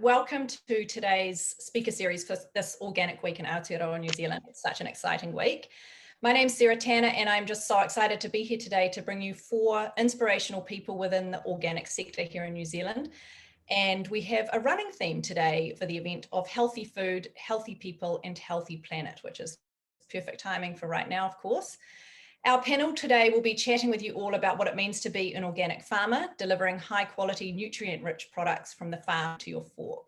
Welcome to today's speaker series for this Organic Week in Aotearoa, New Zealand. It's such an exciting week. My name's Sarah Tanner, and I'm just so excited to be here today to bring you 4 inspirational people within the organic sector here in New Zealand. And we have a running theme today for the event of healthy food, healthy people, and healthy planet, which is perfect timing for right now, of course. Our panel today will be chatting with you all about what it means to be an organic farmer, delivering high quality, nutrient-rich products from the farm to your fork.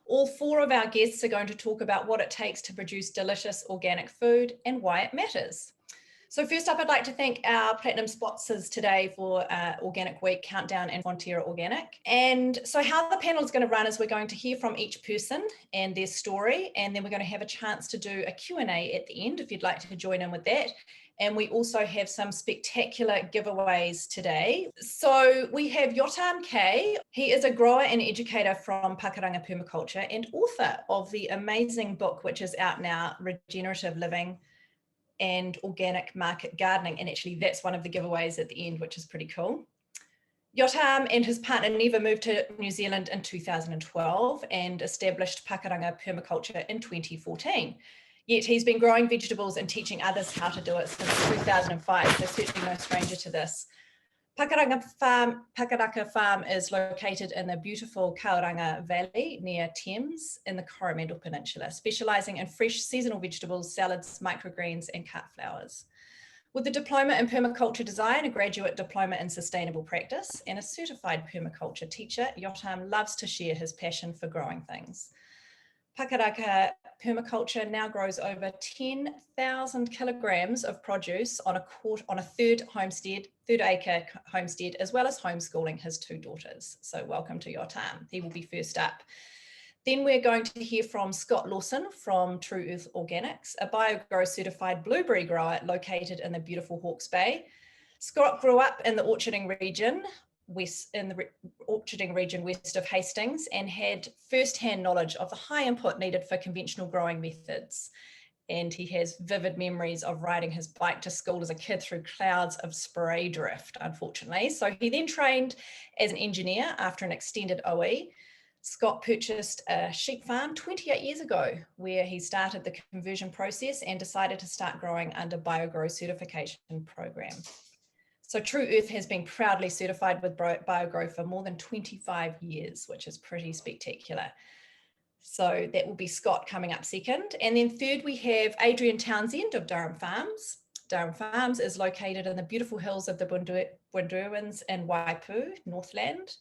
All 4 of our guests are going to talk about what it takes to produce delicious organic food and why it matters. So first up, I'd like to thank our platinum sponsors today for Organic Week, Countdown and Frontier Organic. And so how the panel is going to run is we're going to hear from each person and their story, and then we're going to have a chance to do a Q&A at the end if you'd like to join in with that. And we also have some spectacular giveaways today. So we have Yotam K. He is a grower and educator from Pakaraka Permaculture and author of the amazing book, which is out now, Regenerative Living and Organic Market Gardening. And actually that's one of the giveaways at the end, which is pretty cool. Yotam and his partner Neva moved to New Zealand in 2012 and established Pakaraka Permaculture in 2014. Yet he's been growing vegetables and teaching others how to do it since 2005, so certainly no stranger to this. Pakaraka Farm is located in the beautiful Kauranga Valley near Thames in the Coromandel Peninsula, specialising in fresh seasonal vegetables, salads, microgreens and cut flowers. With a diploma in permaculture design, a graduate diploma in sustainable practice and a certified permaculture teacher, Yotam loves to share his passion for growing things. Pakaraka Permaculture now grows over 10,000 kilograms of produce on a third acre homestead, as well as homeschooling his 2 daughters. So welcome to Yotam. He will be first up. Then we're going to hear from Scott Lawson from True Earth Organics, a BioGrow certified blueberry grower located in the beautiful Hawke's Bay. Scott grew up in the orcharding region west of Hastings and had first-hand knowledge of the high input needed for conventional growing methods. And he has vivid memories of riding his bike to school as a kid through clouds of spray drift, unfortunately. So he then trained as an engineer after an extended OE. Scott purchased a sheep farm 28 years ago, where he started the conversion process and decided to start growing under BioGrow certification program. So True Earth has been proudly certified with BioGrow for more than 25 years, which is pretty spectacular. So that will be Scott coming up second. And then third, we have Adrian Townsend of Durham Farms. Durham Farms is located in the beautiful hills of the Bunduruans in Waipu, Northland.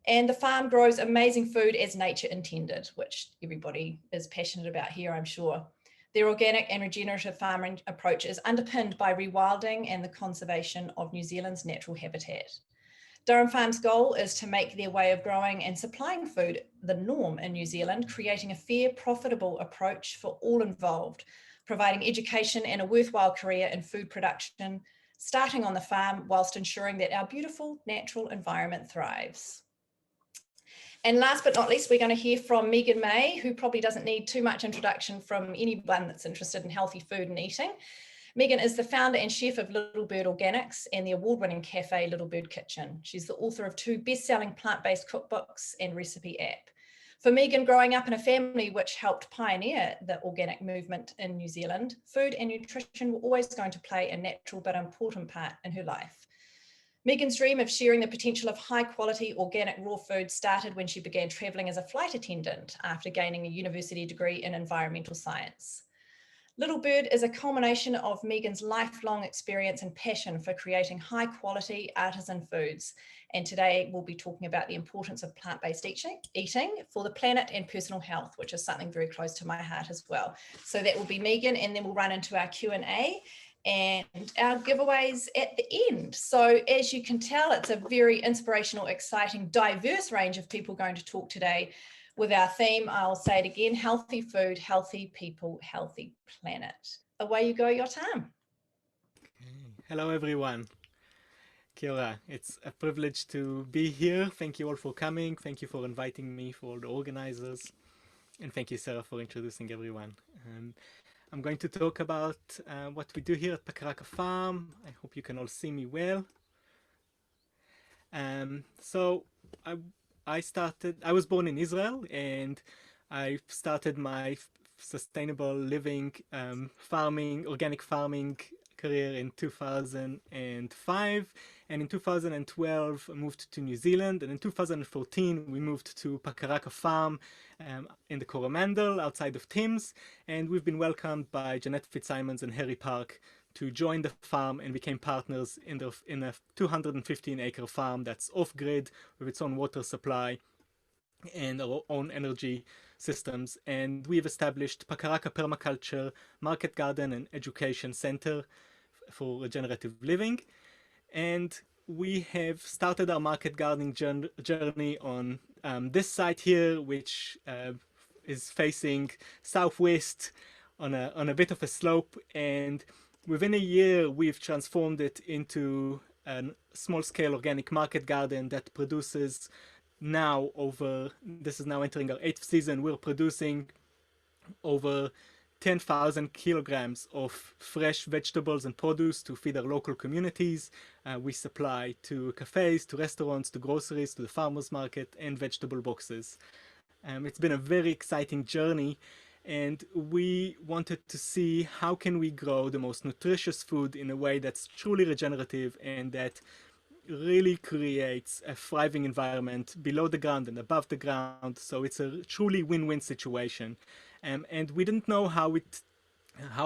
And the farm grows amazing food as nature intended, which everybody is passionate about here, I'm sure. Their organic and regenerative farming approach is underpinned by rewilding and the conservation of New Zealand's natural habitat. Durham Farm's goal is to make their way of growing and supplying food the norm in New Zealand, creating a fair, profitable approach for all involved, providing education and a worthwhile career in food production, starting on the farm whilst ensuring that our beautiful natural environment thrives. And last but not least, we're going to hear from Megan May, who probably doesn't need too much introduction from anyone that's interested in healthy food and eating. Megan is the founder and chef of Little Bird Organics and the award-winning cafe Little Bird Kitchen. She's the author of 2 best-selling plant-based cookbooks and recipe app. For Megan, growing up in a family which helped pioneer the organic movement in New Zealand, food and nutrition were always going to play a natural but important part in her life. Megan's dream of sharing the potential of high quality organic raw food started when she began traveling as a flight attendant after gaining a university degree in environmental science. Little Bird is a culmination of Megan's lifelong experience and passion for creating high quality artisan foods. And today we'll be talking about the importance of plant-based eating for the planet and personal health, which is something very close to my heart as well. So that will be Megan, and then we'll run into our Q&A. And our giveaways at the end. So as you can tell, it's a very inspirational, exciting, diverse range of people going to talk today with our theme. I'll say it again: healthy food, healthy people, healthy planet. Away you go, Yotam. Hello everyone. Kia ora. It's a privilege to be here. Thank you all for coming. Thank you for inviting me, for all the organizers. And thank you, Sarah, for introducing everyone. I'm going to talk about what we do here at Pakaraka Farm. I hope you can all see me well. So I was born in Israel, and I started my sustainable living farming, organic farming career in 2005, and in 2012 I moved to New Zealand, and in 2014 we moved to Pakaraka farm in the Coromandel outside of Thames, and we've been welcomed by Jeanette Fitzsimons and Harry Park to join the farm and became partners in a 215-acre farm that's off-grid with its own water supply and our own energy systems. And we've established Pakaraka Permaculture, Market Garden and Education Center for Regenerative Living. And we have started our market gardening journey on this site here, which is facing southwest on a bit of a slope. And within a year, we've transformed it into a small-scale organic market garden that produces now this is now entering our 8th season, we're producing over 10,000 kilograms of fresh vegetables and produce to feed our local communities. We supply to cafes, to restaurants, to groceries, to the farmers market, and vegetable boxes. It's been a very exciting journey, and we wanted to see how can we grow the most nutritious food in a way that's truly regenerative and that really creates a thriving environment below the ground and above the ground. So it's a truly win-win situation. And we didn't know how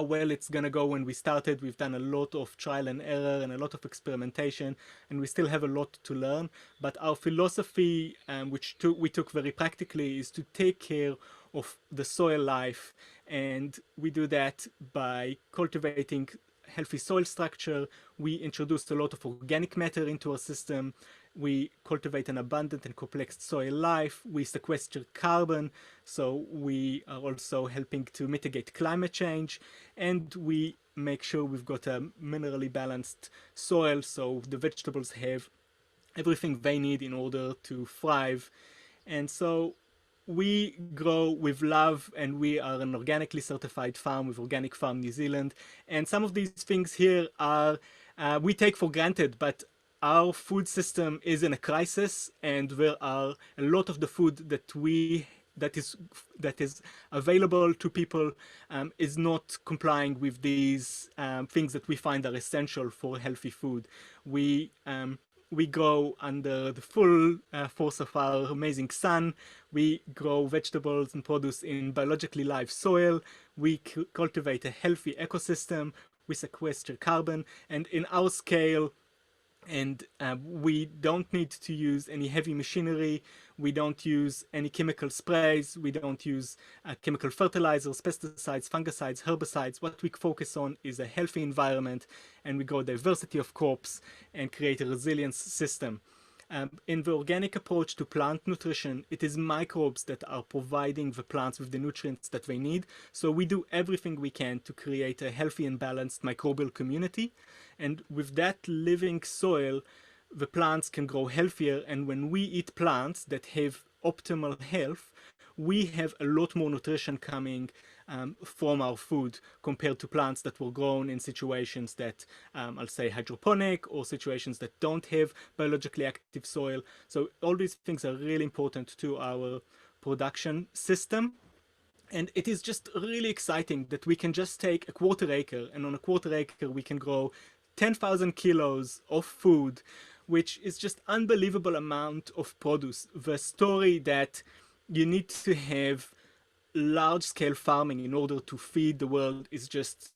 well it's gonna go when we started. We've done a lot of trial and error and a lot of experimentation, and we still have a lot to learn. But our philosophy, which we took very practically, is to take care of the soil life, and we do that by cultivating healthy soil structure. We introduced a lot of organic matter into our system. We cultivate an abundant and complex soil life. We sequester carbon, so we are also helping to mitigate climate change. And we make sure we've got a minerally balanced soil, so the vegetables have everything they need in order to thrive. And so we grow with love, and we are an organically certified farm with Organic Farm New Zealand. And some of these things here are we take for granted, but our food system is in a crisis, and there are a lot of the food that is available to people is not complying with these things that we find are essential for healthy food. We grow under the full force of our amazing sun. We grow vegetables and produce in biologically live soil. We cultivate a healthy ecosystem. We sequester carbon, and in our scale, and we don't need to use any heavy machinery. We don't use any chemical sprays. We don't use chemical fertilizers, pesticides, fungicides, herbicides. What we focus on is a healthy environment, and we grow diversity of crops and create a resilience system. In the organic approach to plant nutrition, it is microbes that are providing the plants with the nutrients that they need. So we do everything we can to create a healthy and balanced microbial community. And with that living soil, the plants can grow healthier. And when we eat plants that have optimal health, we have a lot more nutrition coming from our food compared to plants that were grown in situations that I'll say hydroponic, or situations that don't have biologically active soil. So all these things are really important to our production system. And it is just really exciting that we can just take a quarter acre, and on a quarter acre we can grow 10,000 kilos of food, which is just unbelievable amount of produce. The story that you need to have large-scale farming in order to feed the world is just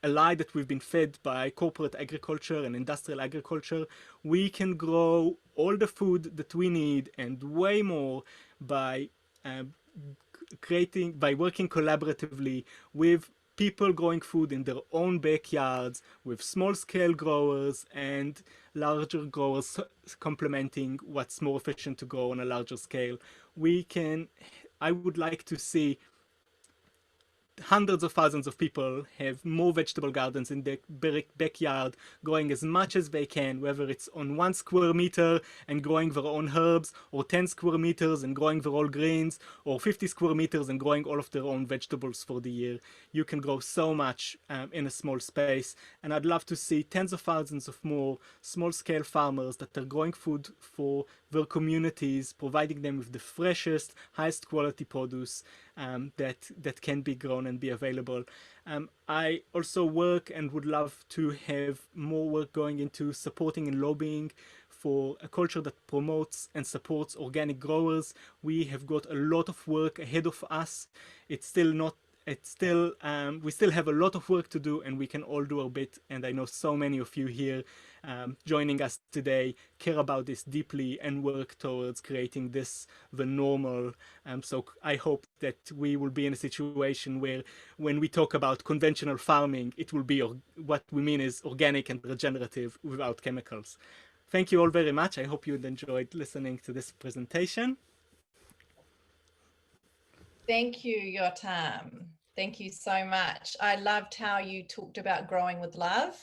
a lie that we've been fed by corporate agriculture and industrial agriculture. We can grow all the food that we need and way more by working collaboratively with people growing food in their own backyards, with small-scale growers and larger growers complementing what's more efficient to grow on a larger scale. I would like to see hundreds of thousands of people have more vegetable gardens in their backyard, growing as much as they can, whether it's on 1 square meter and growing their own herbs, or 10 square meters and growing their own greens, or 50 square meters and growing all of their own vegetables for the year. You can grow so much in a small space, and I'd love to see tens of thousands of more small-scale farmers that are growing food for their communities, providing them with the freshest, highest quality produce that can be grown and be available. I also work and would love to have more work going into supporting and lobbying for a culture that promotes and supports organic growers. We have got a lot of work ahead of us. We still have a lot of work to do, and we can all do our bit. And I know so many of you here joining us today care about this deeply and work towards creating this the normal. So I hope that we will be in a situation where when we talk about conventional farming, it will be what we mean is organic and regenerative without chemicals. Thank you all very much. I hope you enjoyed listening to this presentation. Thank you, Yotam. Thank you so much. I loved how you talked about growing with love.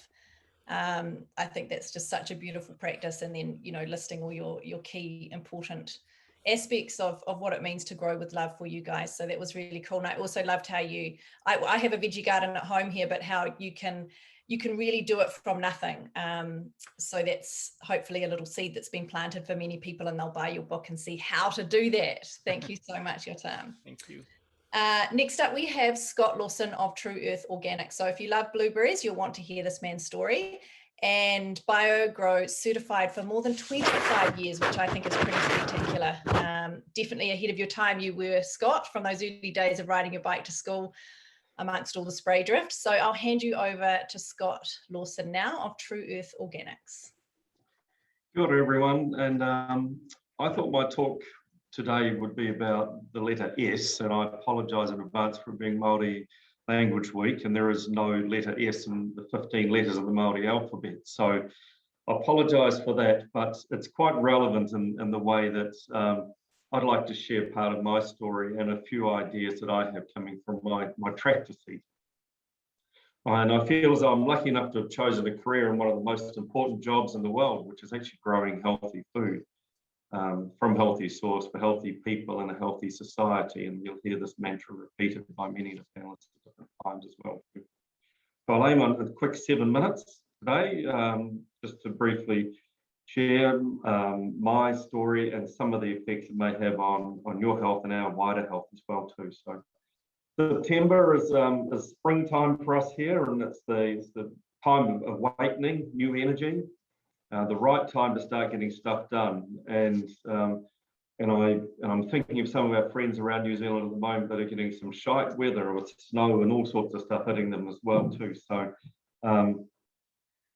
I think that's just such a beautiful practice. And then, you know, listing all your key important aspects of what it means to grow with love for you guys. So that was really cool. And I also loved how I have a veggie garden at home here, but how you can really do it from nothing. So that's hopefully a little seed that's been planted for many people, and they'll buy your book and see how to do that. Thank you so much, Yotam. Thank you. Next up, we have Scott Lawson of True Earth Organics. So if you love blueberries, you'll want to hear this man's story. And BioGrow certified for more than 25 years, which I think is pretty spectacular. Definitely ahead of your time you were, Scott, from those early days of riding your bike to school amongst all the spray drift. So I'll hand you over to Scott Lawson now of True Earth Organics. Good day, everyone. And I thought my talk today would be about the letter S, and I apologise in advance for being Māori Language Week, and there is no letter S in the 15 letters of the Māori alphabet. So I apologise for that, but it's quite relevant in the way that I'd like to share part of my story and a few ideas that I have coming from my tractor seat. And I feel as though I'm lucky enough to have chosen a career in one of the most important jobs in the world, which is actually growing healthy food from healthy source for healthy people in a healthy society. And you'll hear this mantra repeated by many of the panelists at different times as well. So I'll aim on a quick 7 minutes today, just to briefly share my story and some of the effects it may have on your health and our wider health as well too. So September is springtime for us here, and it's the time of awakening, new energy, the right time to start getting stuff done. And I'm thinking of some of our friends around New Zealand at the moment that are getting some shite weather with snow and all sorts of stuff hitting them as well too. So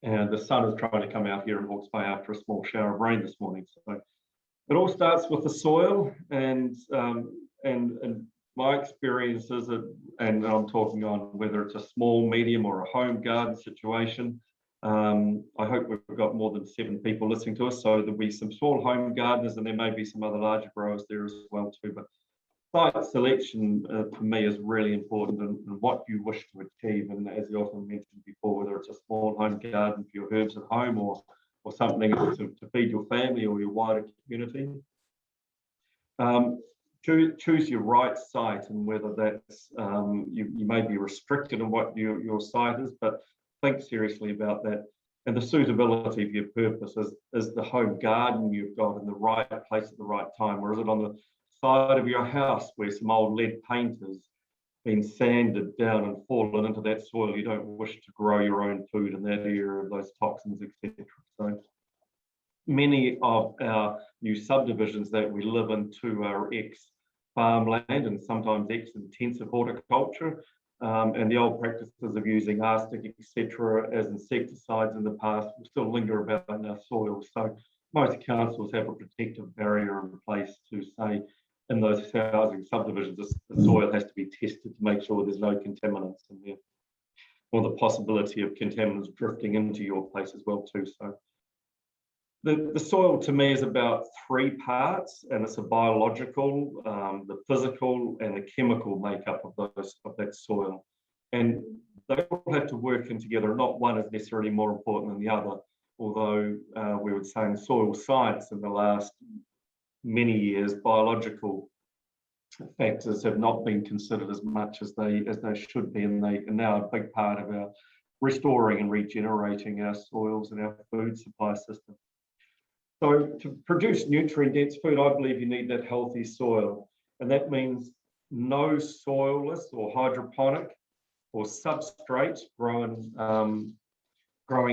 and the sun is trying to come out here in Hawke's Bay after a small shower of rain this morning. So it all starts with the soil, and my experiences, and I'm talking on whether it's a small, medium, or a home garden situation. I hope we've got more than 7 people listening to us, so there'll be some small home gardeners, and there may be some other larger growers there as well too. But site selection for me is really important, and what you wish to achieve. And as you often mentioned before, whether it's a small home garden for your herbs at home, or something to feed your family or your wider community. Choose your right site, and whether that's you may be restricted in what your site is, but think seriously about that. And the suitability of your purpose is the home garden you've got in the right place at the right time, or is it on the side of your house where some old lead paint has been sanded down and fallen into that soil? You don't wish to grow your own food in that area of those toxins, etc. So many of our new subdivisions that we live into are ex-farmland and sometimes ex-intensive horticulture, and the old practices of using arsenic, etc., as insecticides in the past will still linger about in our soil. So most councils have a protective barrier in place to say in those housing subdivisions, the soil has to be tested to make sure there's no contaminants in there, or the possibility of contaminants drifting into your place as well too. So The soil to me is about 3 parts, and it's a biological, the physical, and the chemical makeup of that soil. And they all have to work in together. Not one is necessarily more important than the other, although we would say in soil science in the last many years, biological factors have not been considered as much as they should be, and they are now a big part of our restoring and regenerating our soils and our food supply system. So to produce nutrient-dense food, I believe you need that healthy soil, and that means no soilless or hydroponic or substrate growing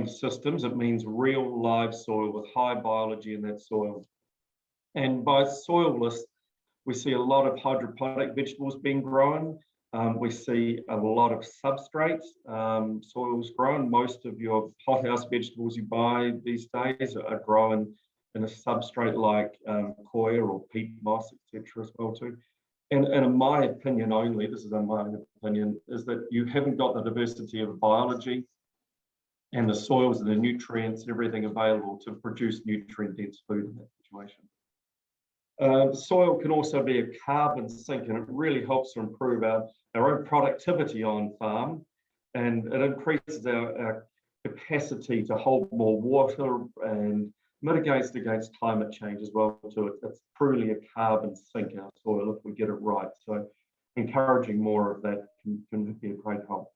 systems. It means real live soil with high biology in that soil. And by soilless, we see a lot of hydroponic vegetables being grown. We see a lot of substrate soils grown. Most of your hothouse vegetables you buy these days are grown in a substrate like coir or peat moss, etc. as well too. And in my opinion only, this is in my opinion, is that you haven't got the diversity of biology and the soils and the nutrients and everything available to produce nutrient-dense food in that situation. Soil can also be a carbon sink, and it really helps to improve our own productivity on farm, and it increases our capacity to hold more water and mitigates against climate change as well too. It's truly a carbon sink, our soil, if we get it right. So encouraging more of that can be a great help.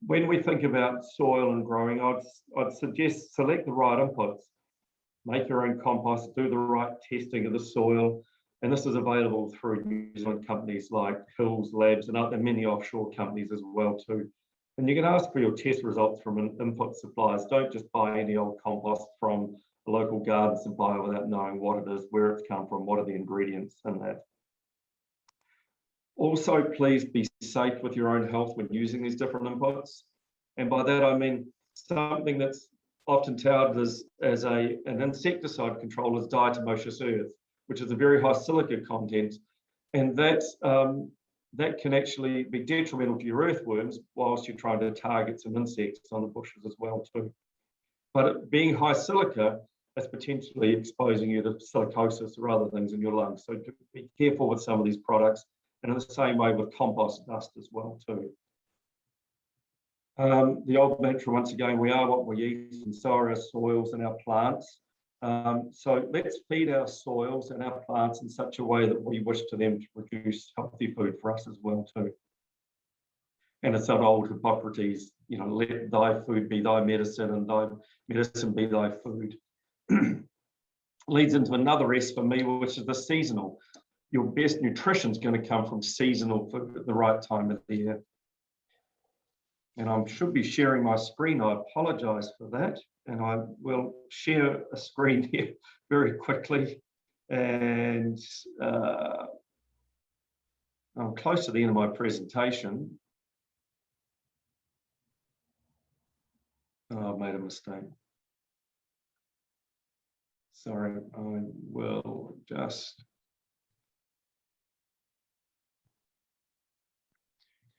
When we think about soil and growing, I'd suggest select the right inputs. Make your own compost, do the right testing of the soil. And this is available through New Zealand companies like Hills Labs and many offshore companies as well too. And you can ask for your test results from input suppliers. Don't just buy any old compost from a local garden supplier without knowing what it is, where it's come from, what are the ingredients in that. Also, please be safe with your own health when using these different inputs. And by that, I mean something that's often touted as an insecticide control is diatomaceous earth, which is a very high silica content. And that can actually be detrimental to your earthworms whilst you're trying to target some insects on the bushes as well too. But it being high silica, that's potentially exposing you to silicosis or other things in your lungs. So be careful with some of these products, and in the same way with compost dust as well too. The old mantra, once again, we are what we eat, and so are our soils and our plants. So let's feed our soils and our plants in such a way that we wish to them to produce healthy food for us as well too. And it's that old Hippocrates, let thy food be thy medicine and thy medicine be thy food. Leads into another S for me, which is the seasonal. Your best nutrition is going to come from seasonal food at the right time of the year. And I should be sharing my screen. I apologize for that. And I will share a screen here very quickly. And I'm close to the end of my presentation. Oh, I've made a mistake. Sorry, I will just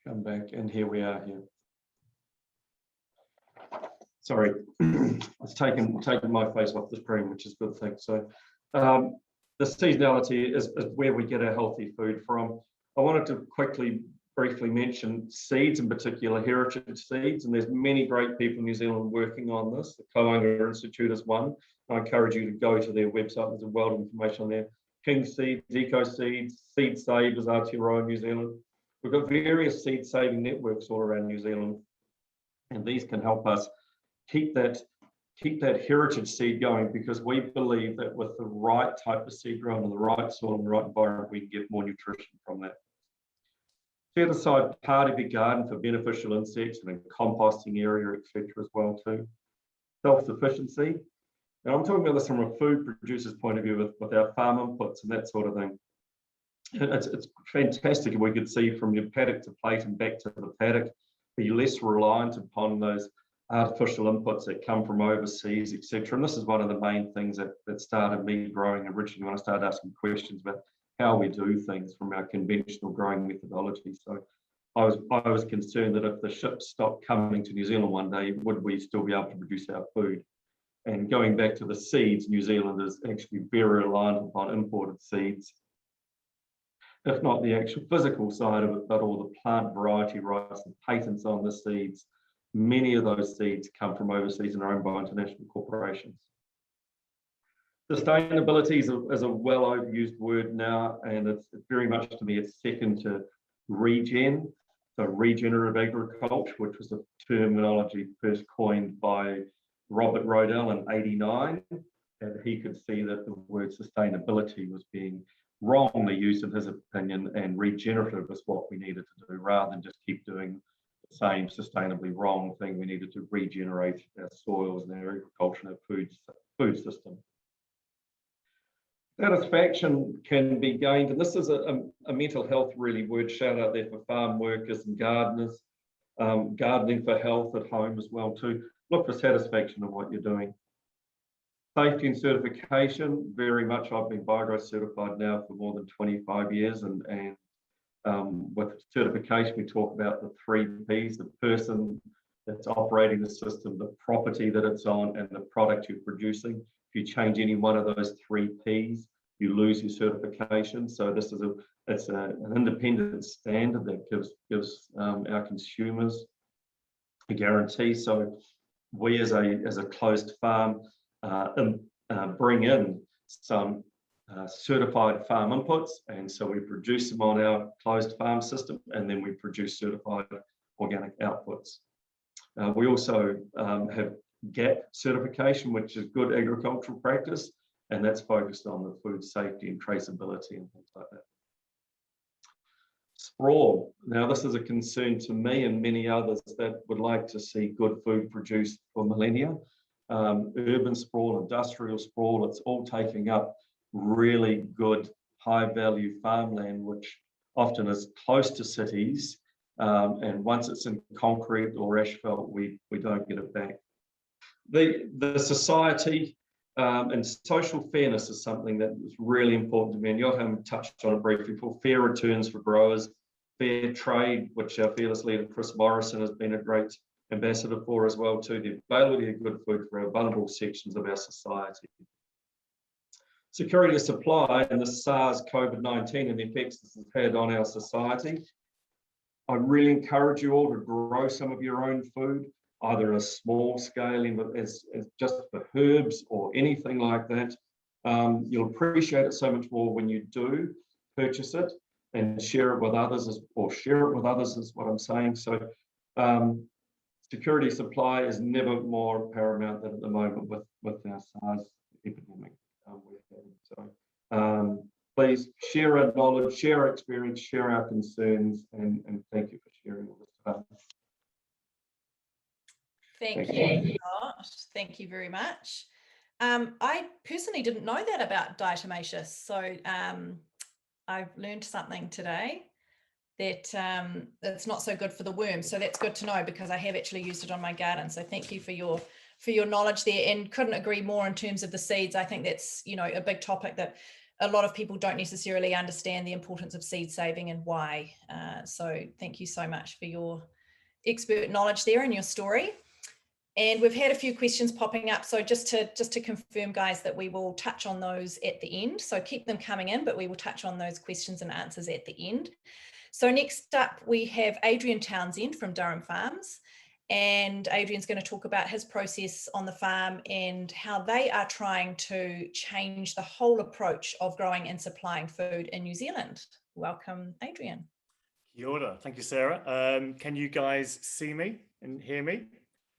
come back. And here we are here. Sorry, it's taken my face off the screen, which is a good thing. So the seasonality is where we get our healthy food from. I wanted to briefly mention seeds, in particular heritage seeds, and there's many great people in New Zealand working on this. The Koanga Institute is one. I encourage you to go to their website. There's a wealth of information on there. King Seeds, Eco Seeds, Seed Savers, Aotearoa New Zealand. We've got various seed saving networks all around New Zealand, and these can help us keep that heritage seed going, because we believe that with the right type of seed grown in the right soil and the right environment, we can get more nutrition from that. Set aside part of your garden for beneficial insects and a composting area, etc. as well too. Self-sufficiency. And I'm talking about this from a food producer's point of view with our farm inputs and that sort of thing. It's fantastic if we could see from your paddock to plate and back to the paddock, be less reliant upon those artificial inputs that come from overseas, etc. And this is one of the main things that started me growing originally when I started asking questions about how we do things from our conventional growing methodology. So I was concerned that if the ships stopped coming to New Zealand one day, would we still be able to produce our food? And going back to the seeds, New Zealand is actually very reliant upon imported seeds, if not the actual physical side of it, but all the plant variety rights and patents on the seeds. Many of those seeds come from overseas and are owned by international corporations. Sustainability is a well overused word now, and it's very much, to me, it's second to regen, so regenerative agriculture, which was a terminology first coined by Robert Rodell in '89, and he could see that the word sustainability was being wrongly used in his opinion, and regenerative is what we needed to do rather than just keep doing the same sustainably wrong thing. We needed to regenerate our soils and our agriculture and our food system. Satisfaction can be gained, and this is a mental health really word shout out there for farm workers and gardeners, gardening for health at home as well too. Look for satisfaction in what you're doing. Safety and certification, very much. I've been BioGrowth certified now for more than 25 years, and with certification we talk about the 3 Ps: the person that's operating the system, the property that it's on, and the product you're producing. If you change any one of those 3 Ps, you lose your certification. So this is an independent standard that gives our consumers a guarantee. So we as a closed farm bring in some certified farm inputs, and so we produce them on our closed farm system, and then we produce certified organic outputs. We also have GAP certification, which is good agricultural practice, and that's focused on the food safety and traceability and things like that. Sprawl. Now, this is a concern to me and many others that would like to see good food produced for millennia. Urban sprawl, industrial sprawl, it's all taking up really good high-value farmland, which often is close to cities, and once it's in concrete or asphalt, we don't get it back. The society and social fairness is something that is really important to me, and Yotam touched on it briefly before. Fair returns for growers, fair trade, which our fearless leader Chris Morrison has been a great ambassador for as well too, the availability of good food for our vulnerable sections of our society. Security of supply and the SARS COVID-19 and the effects this has had on our society. I really encourage you all to grow some of your own food, either in a small scale as just for herbs or anything like that. You'll appreciate it so much more when you do purchase it and share it with others, is what I'm saying. So security of supply is never more paramount than at the moment with our SARS epidemic we're having. So please share our knowledge, share our experience, share our concerns, and thank you for sharing all this stuff. Thank you, Scott. Thank you very much. I personally didn't know that about diatomaceous, so I've learned something today that it's not so good for the worms. So that's good to know, because I have actually used it on my garden. So thank you for your knowledge there, and couldn't agree more in terms of the seeds. I think that's, you know, a big topic that a lot of people don't necessarily understand the importance of seed saving and why. So thank you so much for your expert knowledge there and your story. And we've had a few questions popping up. So just to confirm, guys, that we will touch on those at the end. So keep them coming in, but we will touch on those questions and answers at the end. So next up, we have Adrian Townsend from Durham Farms. And Adrian's going to talk about his process on the farm and how they are trying to change the whole approach of growing and supplying food in New Zealand. Welcome, Adrian. Kia ora. Thank you, Sarah. Can you guys see me and hear me?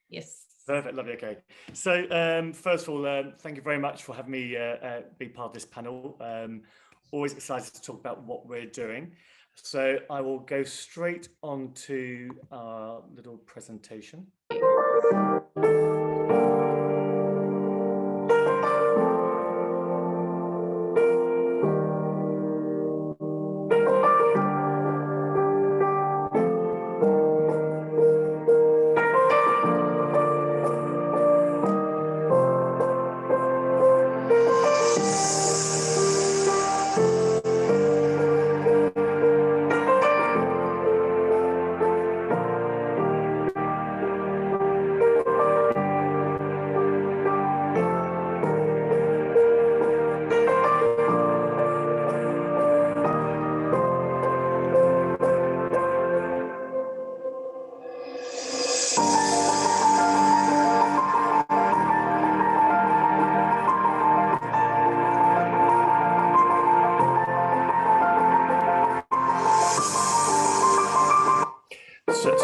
Yes. Perfect, lovely, okay. So first of all, thank you very much for having me be part of this panel. Always excited to talk about what we're doing. So I will go straight on to our little presentation.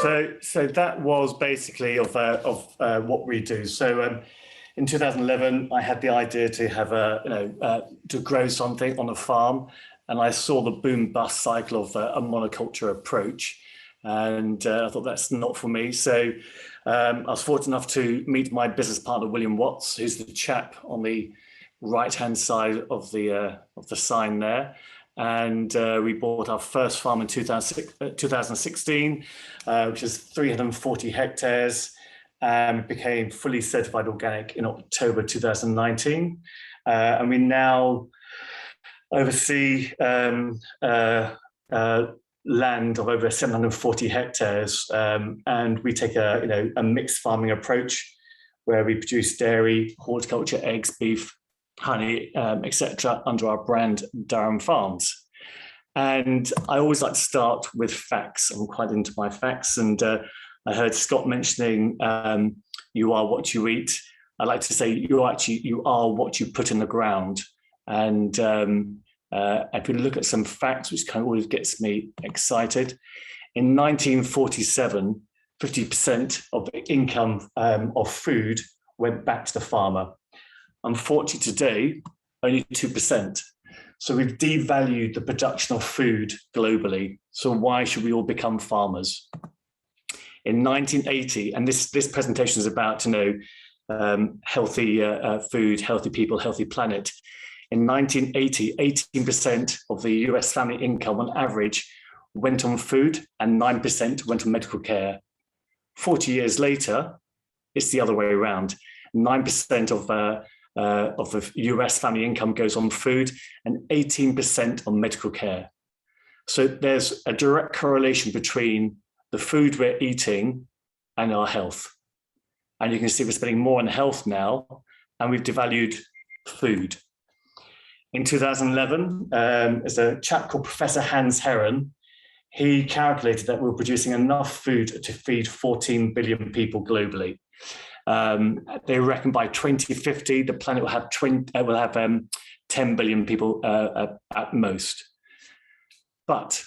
So that was basically of what we do. So in 2011, I had the idea to have to grow something on a farm, and I saw the boom bust cycle of a monoculture approach, and I thought that's not for me. So I was fortunate enough to meet my business partner William Watts, who's the chap on the right-hand side of the sign there. And we bought our first farm in 2016, which is 340 hectares, and became fully certified organic in October 2019. And we now oversee land of over 740 hectares, and we take a mixed farming approach where we produce dairy, horticulture, eggs, beef, honey, etc., under our brand Durham Farms. And I always like to start with facts. I'm quite into my facts, and I heard Scott mentioning you are what you eat. I like to say you are what you put in the ground. And if we look at some facts, which kind of always gets me excited, in 1947, 50% of the income of food went back to the farmer. Unfortunately, today, only 2%. So we've devalued the production of food globally. So why should we all become farmers? In 1980, and this presentation is about healthy food, healthy people, healthy planet. In 1980, 18% of the US family income on average went on food and 9% went on medical care. 40 years later, it's the other way around. 9% of the US family income goes on food and 18% on medical care. So there's a direct correlation between the food we're eating and our health. And you can see we're spending more on health now, and we've devalued food. In 2011, there's a chap called Professor Hans Heron. He calculated that we're producing enough food to feed 14 billion people globally. They reckon by 2050, the planet will have 10 billion people at most. But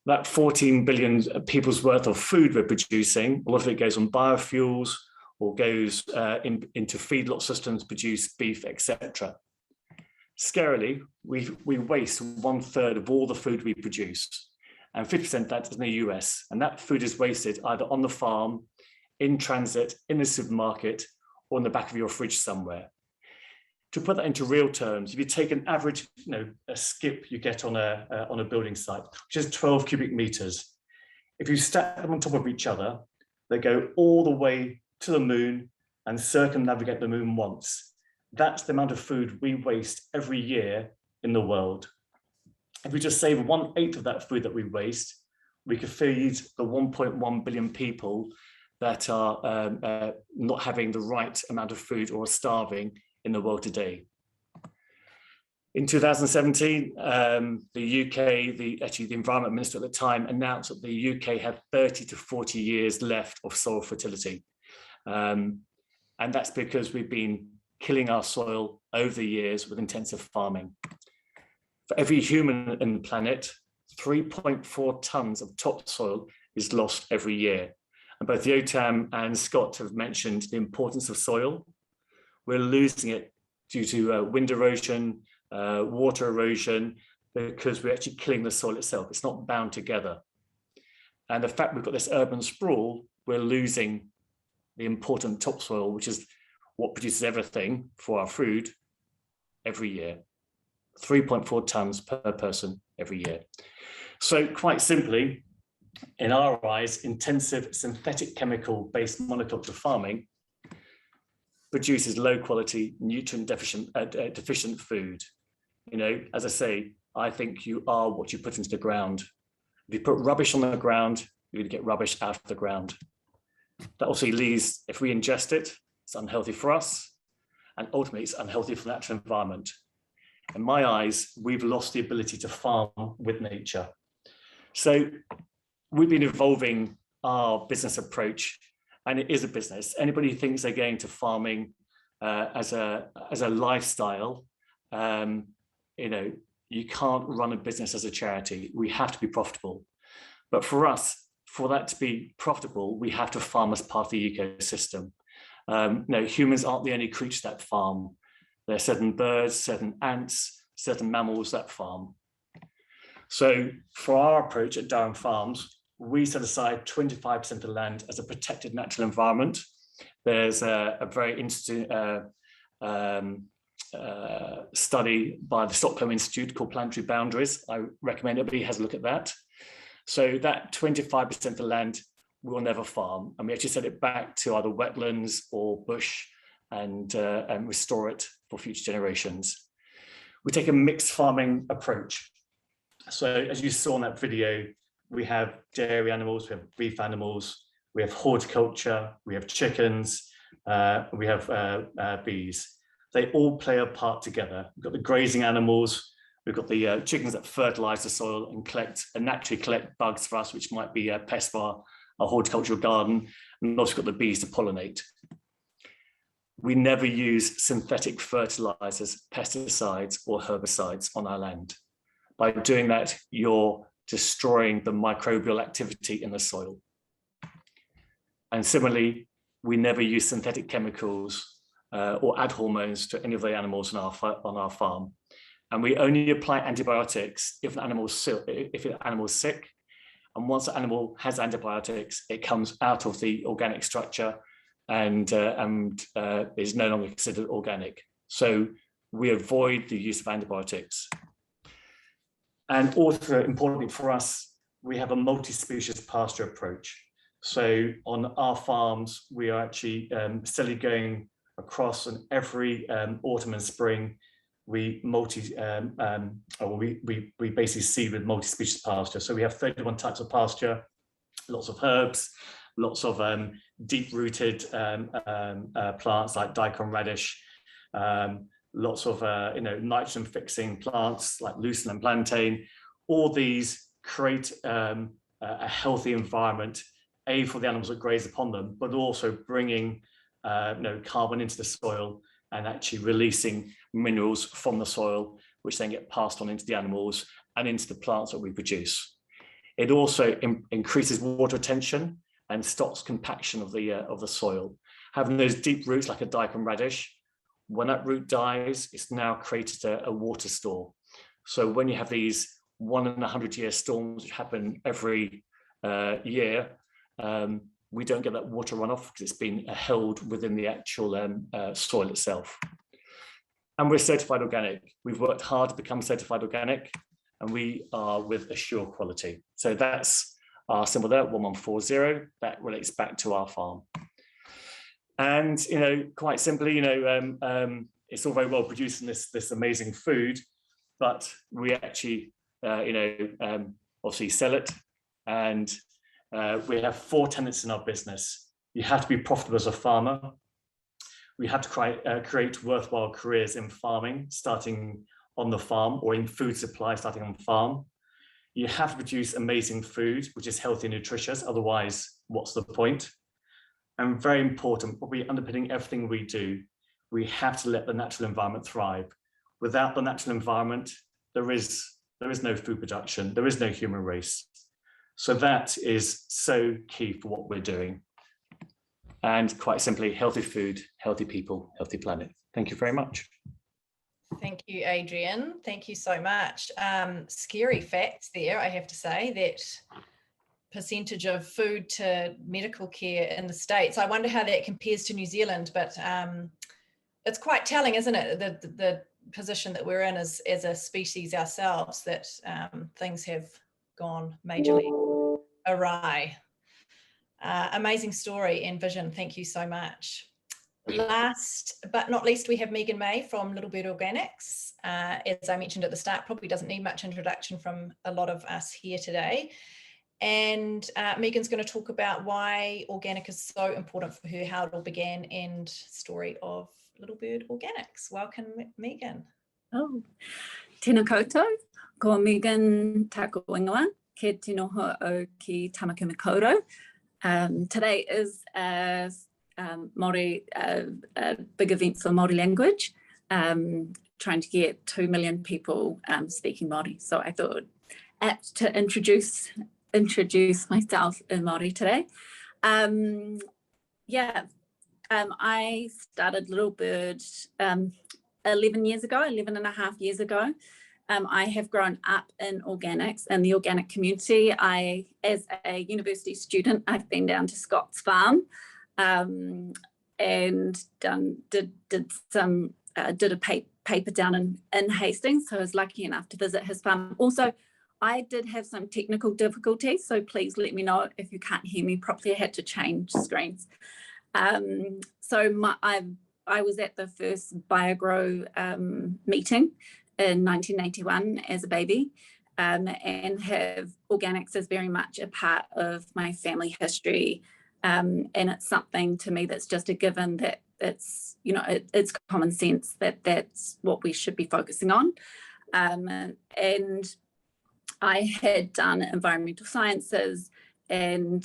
that 14 billion people's worth of food we're producing, a lot of it goes on biofuels or goes into feedlot systems, produce beef, etc. Scarily, we waste 1/3 of all the food we produce, and 50% of that is in the US, and that food is wasted either on the farm, in transit, in the supermarket, or in the back of your fridge somewhere. To put that into real terms, if you take an average, a skip you get on a building site, which is 12 cubic meters, if you stack them on top of each other, they go all the way to the moon and circumnavigate the moon once. That's the amount of food we waste every year in the world. If we just save 1/8 of that food that we waste, we could feed the 1.1 billion people that are not having the right amount of food or are starving in the world today. In 2017, the UK, the Environment Minister at the time, announced that the UK had 30 to 40 years left of soil fertility. And that's because we've been killing our soil over the years with intensive farming. For every human on the planet, 3.4 tons of topsoil is lost every year. And both Yotam and Scott have mentioned the importance of soil. We're losing it due to wind erosion, water erosion, because we're actually killing the soil itself. It's not bound together. And the fact we've got this urban sprawl, we're losing the important topsoil, which is what produces everything for our food every year. 3.4 tons per person every year. So quite simply, in our eyes, intensive synthetic chemical-based monoculture farming produces low quality, nutrient deficient food. As I say, I think you are what you put into the ground. If you put rubbish on the ground, you're going to get rubbish out of the ground. That also leaves, if we ingest it, it's unhealthy for us, and ultimately it's unhealthy for the natural environment. In my eyes, we've lost the ability to farm with nature. So we've been evolving our business approach, and it is a business. Anybody who thinks they're going to farming as a lifestyle, you can't run a business as a charity. We have to be profitable. But for us, for that to be profitable, we have to farm as part of the ecosystem. No, humans aren't the only creatures that farm. There are certain birds, certain ants, certain mammals that farm. So for our approach at Durham Farms, we set aside 25% of the land as a protected natural environment. There's a very interesting study by the Stockholm Institute called Planetary Boundaries. I recommend everybody has a look at that. So that 25% of the land we'll never farm, and we actually set it back to either wetlands or bush and restore it for future generations. We take a mixed farming approach. So as you saw in that video, we have dairy animals, we have beef animals, we have horticulture, we have chickens, we have bees. They all play a part together. We've got the grazing animals, we've got the chickens that fertilize the soil and naturally collect bugs for us, which might be pests for our horticultural garden, and also got the bees to pollinate. We never use synthetic fertilizers, pesticides, or herbicides on our land. By doing that, you're destroying the microbial activity in the soil. And similarly, we never use synthetic chemicals or add hormones to any of the animals on our farm. And we only apply antibiotics if an animal's sick. And once the animal has antibiotics, it comes out of the organic structure and is no longer considered organic. So we avoid the use of antibiotics. And also importantly for us, we have a multi-species pasture approach. So on our farms, we are actually steadily going across, and every autumn and spring, we basically seed with multi-species pasture. So we have 31 types of pasture, lots of herbs, lots of deep-rooted plants like daikon radish, lots of nitrogen-fixing plants like lucerne and plantain. All these create a healthy environment, for the animals that graze upon them, but also bringing carbon into the soil and actually releasing minerals from the soil, which then get passed on into the animals and into the plants that we produce. It also increases water retention and stops compaction of the soil. Having those deep roots like a daikon radish, when that root dies, it's now created a water store. So when you have these 1 in 100-year storms which happen every year, we don't get that water runoff because it's been held within the actual soil itself. And we're certified organic. We've worked hard to become certified organic, and we are with Assure quality. So that's our symbol there, 1140. That relates back to our farm. And quite simply, it's all very well producing this amazing food, but we actually, obviously sell it. And we have 4 tenets in our business. You have to be profitable as a farmer. We have to create worthwhile careers in farming, starting on the farm, or in food supply, starting on the farm. You have to produce amazing food, which is healthy and nutritious. Otherwise, what's the point? And very important, probably underpinning everything we do, we have to let the natural environment thrive. Without the natural environment, there is no food production, there is no human race. So that is so key for what we're doing. And quite simply, healthy food, healthy people, healthy planet. Thank you very much. Thank you, Adrian. Thank you so much. Scary facts there, I have to say, that percentage of food to medical care in the States. I wonder how that compares to New Zealand, but it's quite telling, isn't it? The position that we're in as a species ourselves, that things have gone majorly awry. Amazing story and vision. Thank you so much. Last but not least, we have Megan May from Little Bird Organics. As I mentioned at the start, probably doesn't need much introduction from a lot of us here today. And Megan's going to talk about why organic is so important for her, how it all began, and story of Little Bird Organics. Welcome, Megan. Oh, tēnā koutou, ko Megan tako ingoa, ke te noho o ki Tamaki Makaurau. Today is a big event for Māori language, trying to get 2 million people speaking Māori. So I thought apt to introduce introduce myself in Māori today. I started Little Bird 11 and a half years ago. I have grown up in organics and the organic community. As a university student, I've been down to Scott's farm and did a paper down in Hastings, so I was lucky enough to visit his farm. Also, I did have some technical difficulties, so please let me know if you can't hear me properly. I had to change screens. I was at the first BioGrow meeting in 1981 as a baby, and have organics as very much a part of my family history. And it's something to me that's just a given, that it's common sense that that's what we should be focusing on. And I had done environmental sciences and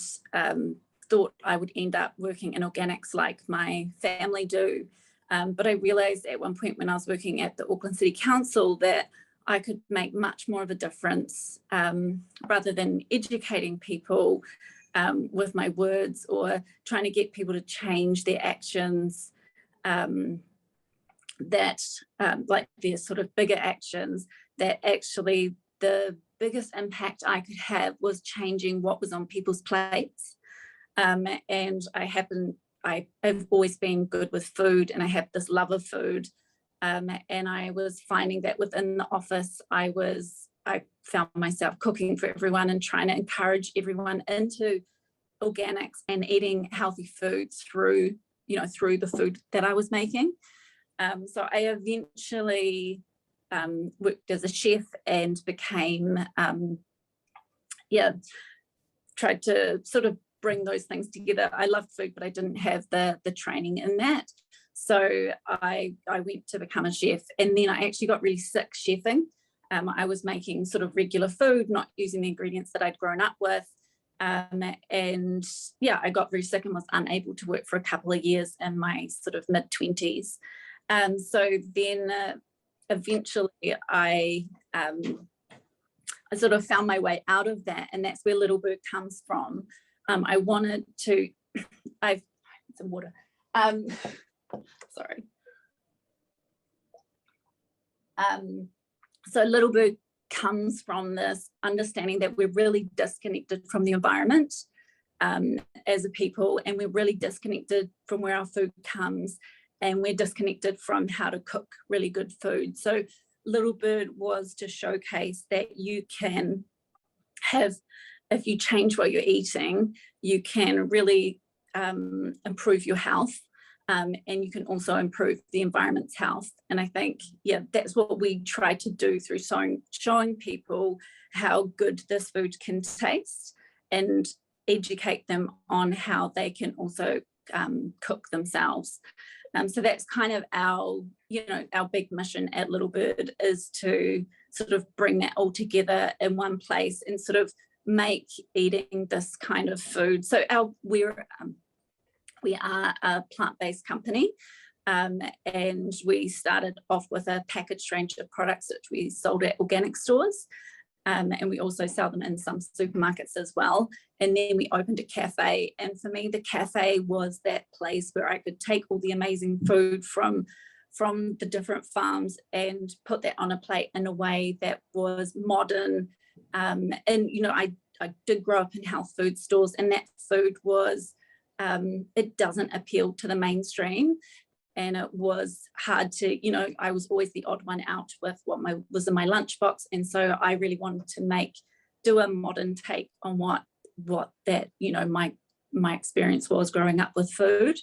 thought I would end up working in organics like my family do. But I realised at one point when I was working at the Auckland City Council that I could make much more of a difference rather than educating people with my words or trying to get people to change their actions, like their sort of bigger actions, that actually the biggest impact I could have was changing what was on people's plates. And I have always been good with food, and I have this love of food. And I was finding that within the office, I found myself cooking for everyone and trying to encourage everyone into organics and eating healthy foods through the food that I was making. So I eventually worked as a chef and became, tried to sort of bring those things together. I loved food, but I didn't have the training in that. So I went to become a chef, and then I actually got really sick chefing. I was making sort of regular food, not using the ingredients that I'd grown up with. I got very sick and was unable to work for a couple of years in my sort of mid-20s. So then eventually I sort of found my way out of that, and that's where Little Bird comes from. I wanted to, I've some water. Sorry. So Little Bird comes from this understanding that we're really disconnected from the environment as a people, and we're really disconnected from where our food comes, and we're disconnected from how to cook really good food. So Little Bird was to showcase that you can have, if you change what you're eating, you can really improve your health, and you can also improve the environment's health. And I think, that's what we try to do through showing people how good this food can taste and educate them on how they can also cook themselves. So that's kind of our big mission at Little Bird, is to sort of bring that all together in one place and sort of make eating this kind of food. So we are a plant-based company, and we started off with a packaged range of products which we sold at organic stores, and we also sell them in some supermarkets as well. And then we opened a cafe, and for me the cafe was that place where I could take all the amazing food from the different farms and put that on a plate in a way that was modern. And I did grow up in health food stores, and that food was it doesn't appeal to the mainstream, and it was hard to, I was always the odd one out with what was in my lunchbox. And so I really wanted to do a modern take on what that, my experience was growing up with food.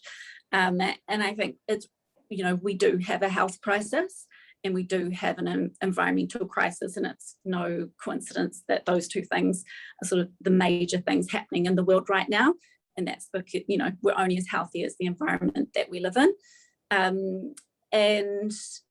And I think it's, we do have a health crisis, and we do have an environmental crisis, and it's no coincidence that those two things are sort of the major things happening in the world right now. And that's because, we're only as healthy as the environment that we live in. That's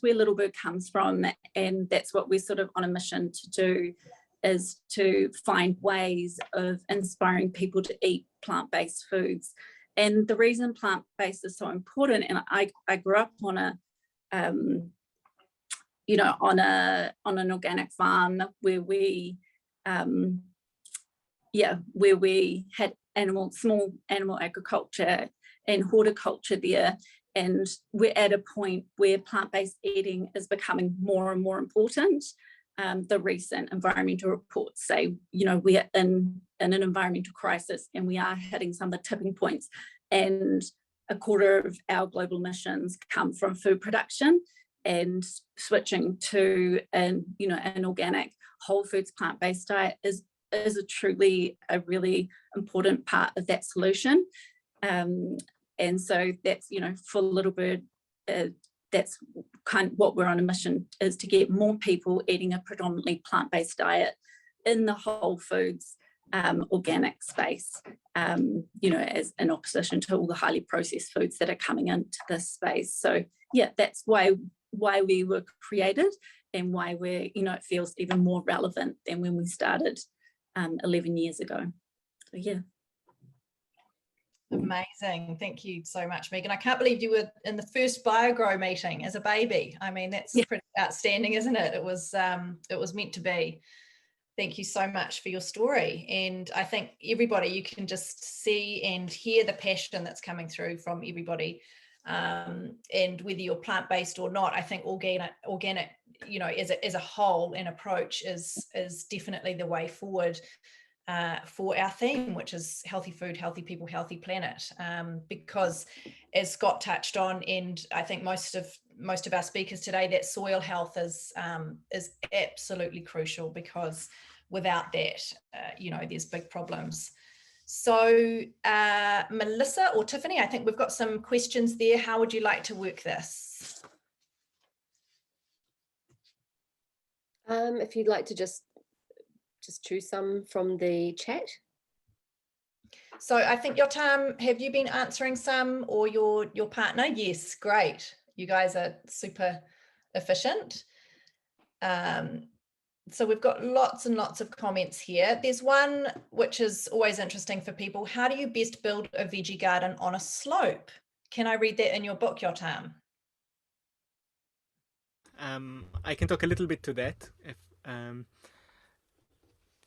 where Little Bird comes from, and that's what we're sort of on a mission to do, is to find ways of inspiring people to eat plant-based foods. And the reason plant-based is so important, and I grew up on on an organic farm where we where we had small animal agriculture and horticulture there. And we're at a point where plant-based eating is becoming more and more important. The recent environmental reports say, we're in an environmental crisis, and we are hitting some of the tipping points. And a quarter of our global emissions come from food production, and switching to an organic whole foods plant-based diet is a really important part of that solution. And so that's, for Little Bird, that's kind of what we're on a mission, is to get more people eating a predominantly plant-based diet in the whole foods organic space, as in opposition to all the highly processed foods that are coming into this space. So yeah, that's why we were created, and why we're, it feels even more relevant than when we started 11 years ago. So yeah. Amazing. Thank you so much, Megan. I can't believe you were in the first BioGrow meeting as a baby. I mean, that's pretty outstanding, isn't it? It was meant to be. Thank you so much for your story. And I think everybody, you can just see and hear the passion that's coming through from everybody. And whether you're plant-based or not, I think organic, as a whole and approach is definitely the way forward for our theme, which is healthy food, healthy people, healthy planet. Because as Scott touched on, and I think most of our speakers today, that soil health is absolutely crucial, because without that, there's big problems. So Melissa or Tiffany, I think we've got some questions there. How would you like to work this? If you'd like to just choose some from the chat. So I think Yotam, have you been answering some, or your partner? Yes, great. You guys are super efficient. So we've got lots and lots of comments here. There's one which is always interesting for people. How do you best build a veggie garden on a slope? Can I read that in your book, Yotam? I can talk a little bit to that.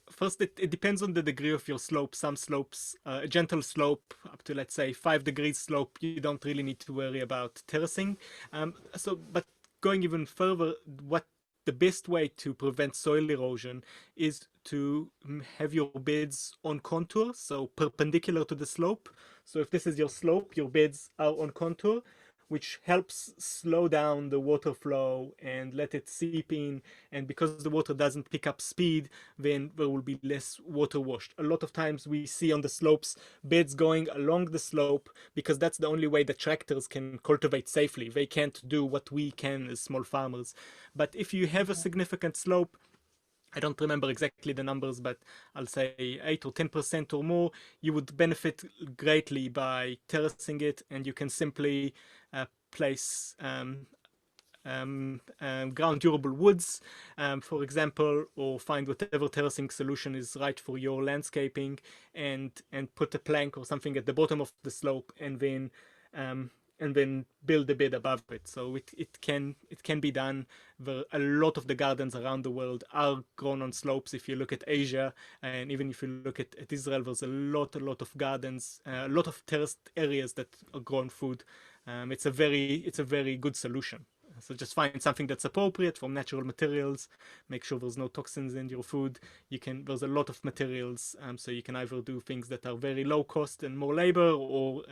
First, it depends on the degree of your slope. Some slopes, a gentle slope up to, let's say, 5 degrees slope, you don't really need to worry about terracing. But going even further, what the best way to prevent soil erosion is to have your beds on contour, so perpendicular to the slope. So if this is your slope, your beds are on contour, which helps slow down the water flow and let it seep in. And because the water doesn't pick up speed, then there will be less water washed. A lot of times we see on the slopes beds going along the slope, because that's the only way the tractors can cultivate safely. They can't do what we can as small farmers. But if you have a significant slope, I don't remember exactly the numbers, but I'll say 8 or 10% or more, you would benefit greatly by terracing it, and you can simply place ground durable woods, for example, or find whatever terracing solution is right for your landscaping, and put a plank or something at the bottom of the slope, and then build a bed above it. So it can be done. A lot of the gardens around the world are grown on slopes. If you look at Asia, and even if you look at Israel, there's a lot of gardens, a lot of terraced areas that are grown food. It's a very good solution. So just find something that's appropriate from natural materials. Make sure there's no toxins in your food. There's a lot of materials, so you can either do things that are very low cost and more labor, or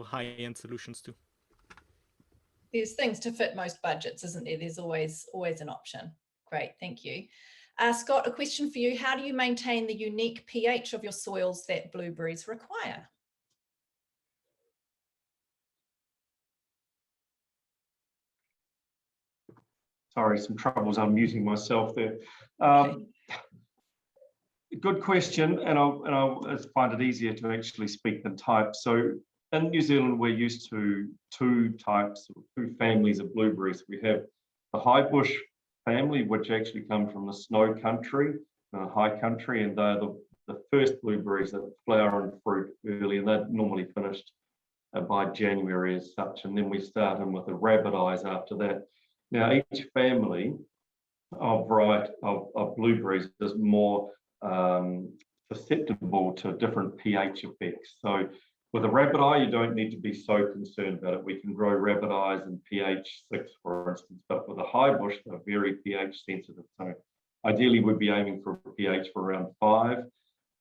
high-end solutions too. There's things to fit most budgets, isn't there? There's always an option. Great, thank you. Scott, a question for you. How do you maintain the unique pH of your soils that blueberries require? Sorry, some troubles unmuting myself there. Good question, and I find it easier to actually speak than type. So in New Zealand, we're used to two families of blueberries. We have the high bush family, which actually come from the snow country, high country, and they're the first blueberries that flower and fruit early, and they're normally finished by January as such. And then we start in with the rabbit eyes after that. Now, each family variety of blueberries is more susceptible to different pH effects. So with a rabbit eye, you don't need to be so concerned about it. We can grow rabbit eyes in pH 6, for instance, but with a high bush, they're very pH sensitive. So ideally, we'd be aiming for a pH for around 5,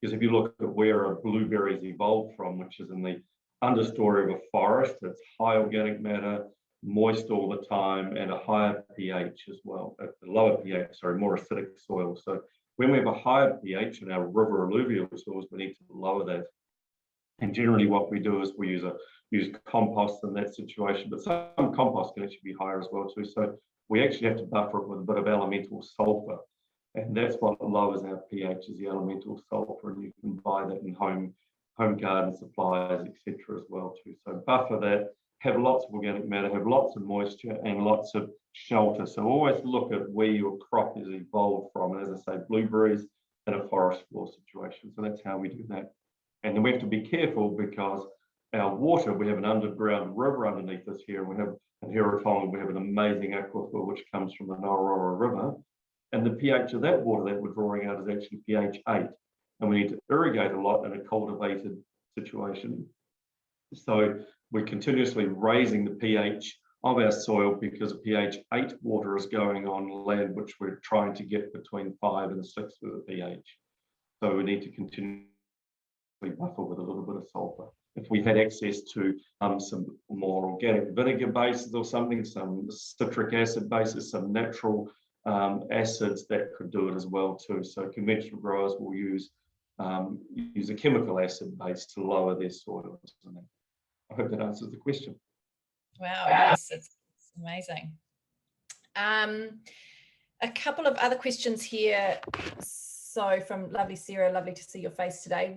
because if you look at where a blueberry is evolved from, which is in the understory of a forest, it's high organic matter, moist all the time, and a higher pH as well. At the lower pH, sorry, more acidic soil. So when we have a higher pH in our river alluvial soils, we need to lower that. And generally what we do is we use compost in that situation, but some compost can actually be higher as well too. So we actually have to buffer it with a bit of elemental sulfur. And that's what lowers our pH, is the elemental sulfur, and you can buy that in home garden supplies, etc. as well too. So buffer that, have lots of organic matter, have lots of moisture and lots of shelter. So always look at where your crop is evolved from. And as I say, blueberries in a forest floor situation. So that's how we do that. And then we have to be careful, because our water, we have an underground river underneath us here. We have in Hauora, we have an amazing aquifer which comes from the Hauora River. And the pH of that water that we're drawing out is actually pH 8. And we need to irrigate a lot in a cultivated situation. So we're continuously raising the pH of our soil, because a pH 8 water is going on land which we're trying to get between 5 and 6 with a pH. So we need to continually buffer with a little bit of sulfur. If we had access to some more organic vinegar bases or something, some citric acid bases, some natural acids, that could do it as well too. So conventional growers will use a chemical acid base to lower their soils. I hope that answers the question. Wow, yes, it's amazing. A couple of other questions here. So from lovely Sarah, lovely to see your face today.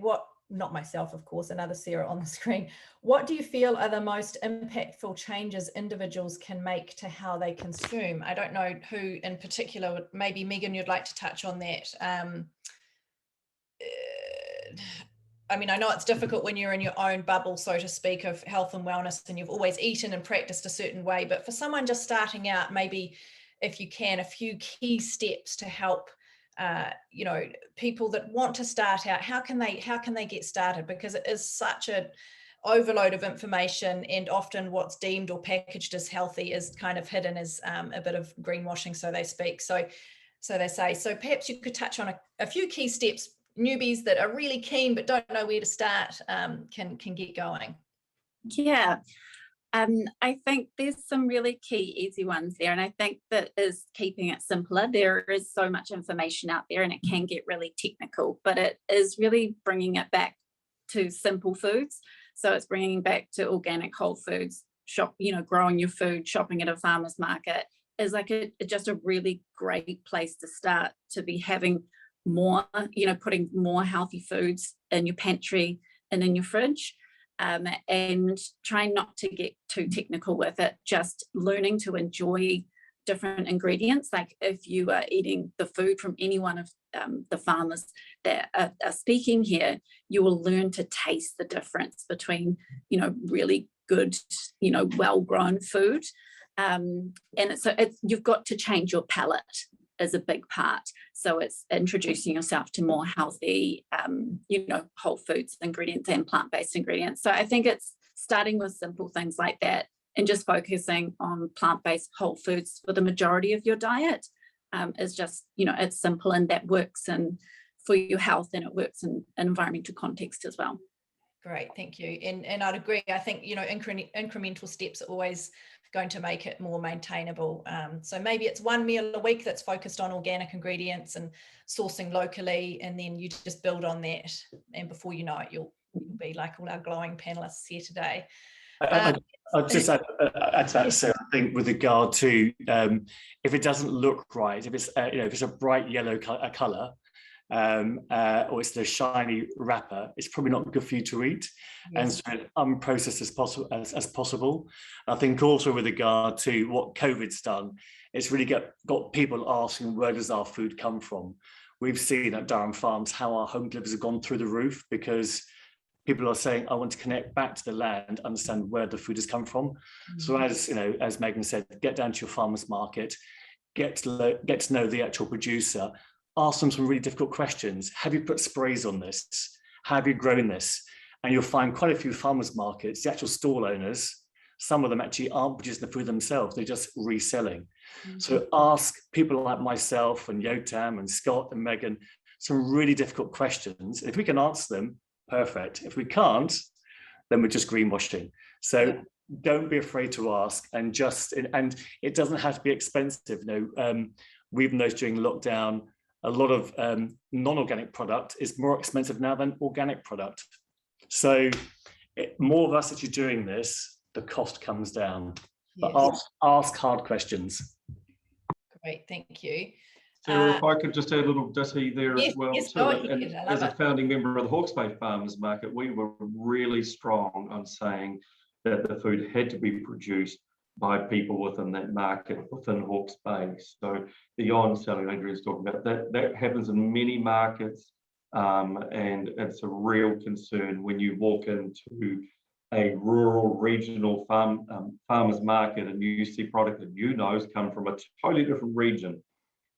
Not myself, of course, another Sarah on the screen. What do you feel are the most impactful changes individuals can make to how they consume? I don't know who in particular, maybe Megan, you'd like to touch on that. I mean, I know it's difficult when you're in your own bubble, so to speak, of health and wellness, and you've always eaten and practiced a certain way. But for someone just starting out, maybe if you can, a few key steps to help people that want to start out, how can they get started? Because it is such an overload of information, and often what's deemed or packaged as healthy is kind of hidden as a bit of greenwashing, so they speak. So they say. So perhaps you could touch on a few key steps newbies that are really keen but don't know where to start can get going. Yeah. I think there's some really key easy ones there, and I think that is keeping it simpler. There is so much information out there and it can get really technical, but it is really bringing it back to simple foods. So it's bringing back to organic whole foods, growing your food, shopping at a farmer's market is like just a really great place to start, to be having more, putting more healthy foods in your pantry and in your fridge. And trying not to get too technical with it, just learning to enjoy different ingredients. Like if you are eating the food from any one of the farmers that are speaking here, you will learn to taste the difference between, really good, well-grown food. And you've got to change your palate is a big part. So it's introducing yourself to more healthy, whole foods ingredients and plant-based ingredients. So I think it's starting with simple things like that and just focusing on plant-based whole foods for the majority of your diet is just, it's simple, and that works for your health, and it works in an environmental context as well. Great, thank you. And I'd agree. I think, incremental steps are always going to make it more maintainable. So maybe it's one meal a week that's focused on organic ingredients and sourcing locally, and then you just build on that. And before you know it, you'll be like all our glowing panelists here today. I'll just add to that, Sarah. I think with regard to if it doesn't look right, if it's a bright yellow colour, or it's the shiny wrapper, it's probably not good for you to eat. Yes. And so unprocessed as possible. I think also with regard to what COVID's done, it's really got people asking, where does our food come from? We've seen at Durham Farms how our home deliveries have gone through the roof, because people are saying, I want to connect back to the land, understand where the food has come from. Mm-hmm. So as Megan said, get down to your farmer's market, get to know the actual producer, ask them some really difficult questions. Have you put sprays on this? Have you grown this? And you'll find quite a few farmers markets, the actual stall owners, some of them actually aren't producing the food themselves, they're just reselling. So ask people like myself and Yotam and Scott and Megan some really difficult questions. If we can answer them, perfect. If we can't, then we're just greenwashing. So don't be afraid to ask, and it doesn't have to be expensive. We've noticed during lockdown, a lot of non-organic product is more expensive now than organic product. So more of us actually doing this, the cost comes down. But ask hard questions. Great, thank you. Sarah, if I could just add a little ditty there as well. Yes, too. And as a founding member of the Hawke's Bay Farmers Market, we were really strong on saying that the food had to be produced by people within that market, within Hawke's Bay. So beyond selling, Adrian's talking about, that happens in many markets, and it's a real concern when you walk into a rural regional farmers market and you see product that you know has come from a totally different region,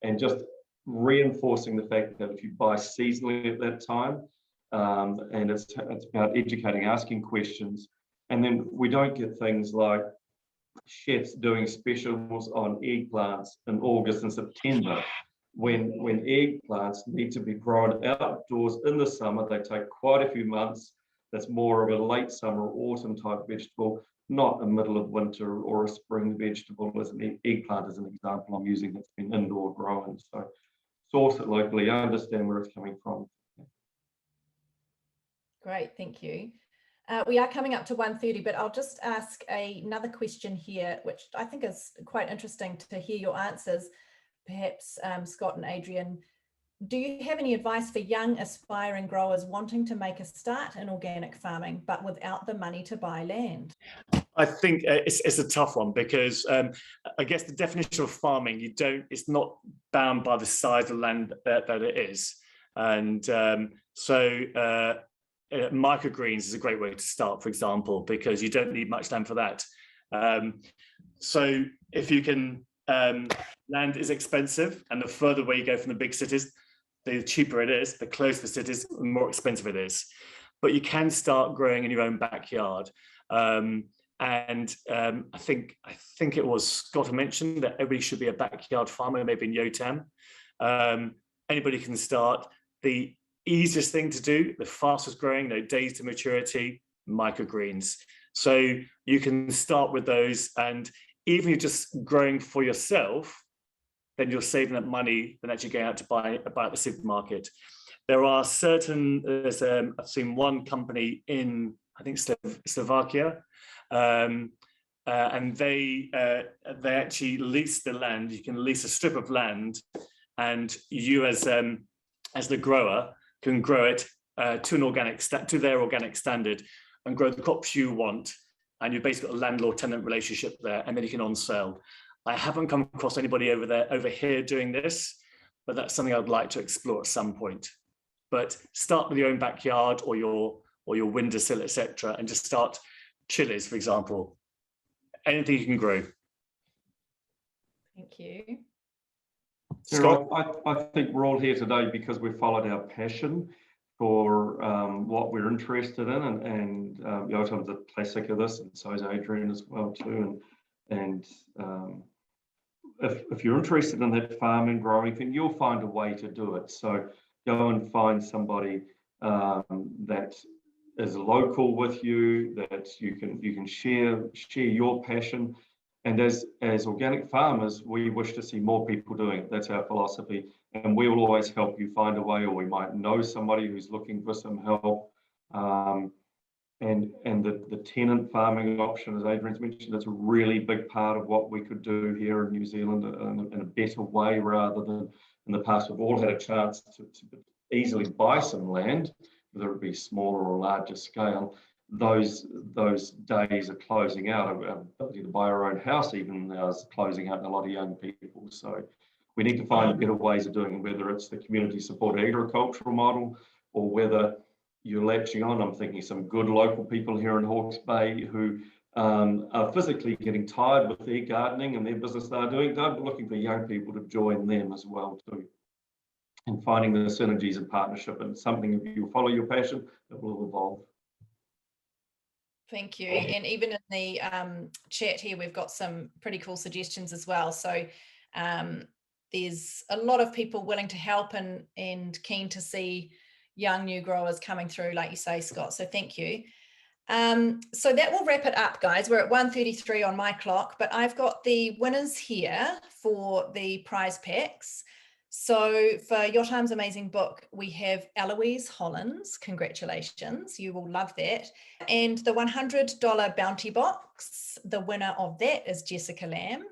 and just reinforcing the fact that if you buy seasonally at that time, and it's about educating, asking questions, and then we don't get things like chefs doing specials on eggplants in August and September, when eggplants need to be grown outdoors in the summer. They take quite a few months. That's more of a late summer, autumn type vegetable, not a middle of winter or a spring vegetable. As an eggplant as an example I'm using, that's been indoor grown. So source it locally, understand where it's coming from. Great, thank you. We are coming up to 1:30, but I'll just ask another question here, which I think is quite interesting to hear your answers. Perhaps Scott and Adrian, do you have any advice for young aspiring growers wanting to make a start in organic farming, but without the money to buy land? I think it's a tough one, because I guess the definition of farming, it's not bound by the size of land that it is. And microgreens is a great way to start, for example, because you don't need much land for that. So if you can, land is expensive, and the further away you go from the big cities, the cheaper it is. The closer the cities, the more expensive it is. But you can start growing in your own backyard. I think it was Scott who mentioned that everybody should be a backyard farmer, maybe in Yotam. Anybody can start. The easiest thing to do, the fastest growing, no days to maturity, microgreens. So you can start with those, and even if you're just growing for yourself, then you're saving that money than actually going out to buy at the supermarket. There are I've seen one company in, I think, Slovakia, and they actually lease the land. You can lease a strip of land, and you as the grower can grow it to their organic standard and grow the crops you want, and you've basically got a landlord-tenant relationship there, and then you can on-sell. I haven't come across anybody over here doing this, but that's something I'd like to explore at some point. But start with your own backyard or your windowsill, etc., and just start chilies, for example. Anything you can grow. Thank you. Scott? I think we're all here today because we've followed our passion for what we're interested in, and Yotam's a classic of this, and so is Adrian as well too. And if you're interested in that farming, growing thing, you'll find a way to do it. So go and find somebody that is local with you, that you can share your passion. And as organic farmers, we wish to see more people doing it. That's our philosophy. And we will always help you find a way, or we might know somebody who's looking for some help. And the tenant farming option, as Adrian's mentioned, it's a really big part of what we could do here in New Zealand in a better way, rather than in the past. We've all had a chance to easily buy some land, whether it be smaller or larger scale. Those days are closing out. Our ability to buy our own house even now is closing out in a lot of young people. So we need to find better ways of doing it, whether it's the community supported agricultural model, or whether you're latching on. I'm thinking some good local people here in Hawke's Bay who are physically getting tired with their gardening and their business they're doing, they're looking for young people to join them as well too. And finding the synergies and partnership, and something, if you follow your passion, it will evolve. Thank you. And even in the chat here, we've got some pretty cool suggestions as well. So there's a lot of people willing to help and keen to see young new growers coming through, like you say, Scott. So thank you. So that will wrap it up, guys. We're at 1:33 on my clock, but I've got the winners here for the prize packs. So for Yotam's amazing book, we have Eloise Hollins. Congratulations, you will love that. And the $100 bounty box, the winner of that is Jessica Lamb.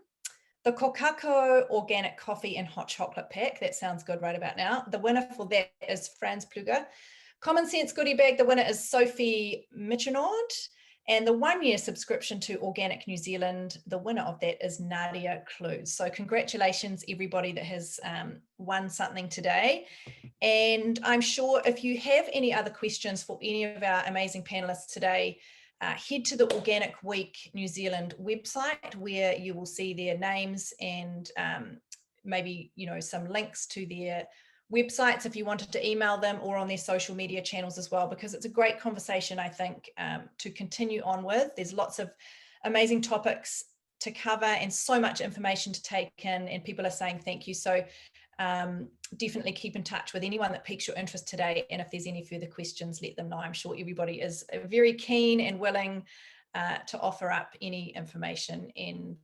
The Kokako organic coffee and hot chocolate pack, that sounds good right about now. The winner for that is Franz Pluger. Common Sense goodie bag, the winner is Sophie Michinaud. And the 1-year subscription to Organic New Zealand, the winner of that is Nadia Clues. So congratulations, everybody that has won something today. And I'm sure if you have any other questions for any of our amazing panelists today, head to the Organic Week New Zealand website, where you will see their names and maybe, you know, some links to their websites if you wanted to email them, or on their social media channels as well, because it's a great conversation, I think, to continue on with. There's lots of amazing topics to cover and so much information to take in, and people are saying thank you. So definitely keep in touch with anyone that piques your interest today, and if there's any further questions, let them know. I'm sure everybody is very keen and willing to offer up any information and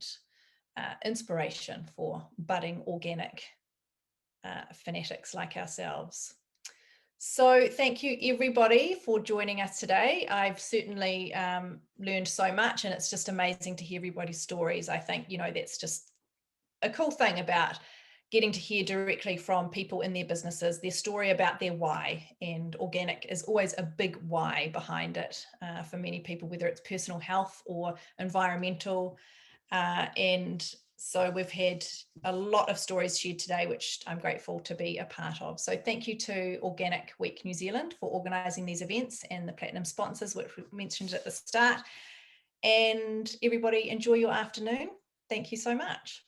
inspiration for budding organic fanatics like ourselves. So thank you everybody for joining us today. I've certainly learned so much, and it's just amazing to hear everybody's stories. I think, you know, that's just a cool thing about getting to hear directly from people in their businesses, their story about their why. And organic is always a big why behind it for many people, whether it's personal health or environmental. And so we've had a lot of stories shared today, which I'm grateful to be a part of. So thank you to Organic Week New Zealand for organising these events, and the platinum sponsors, which we mentioned at the start. And everybody, enjoy your afternoon. Thank you so much.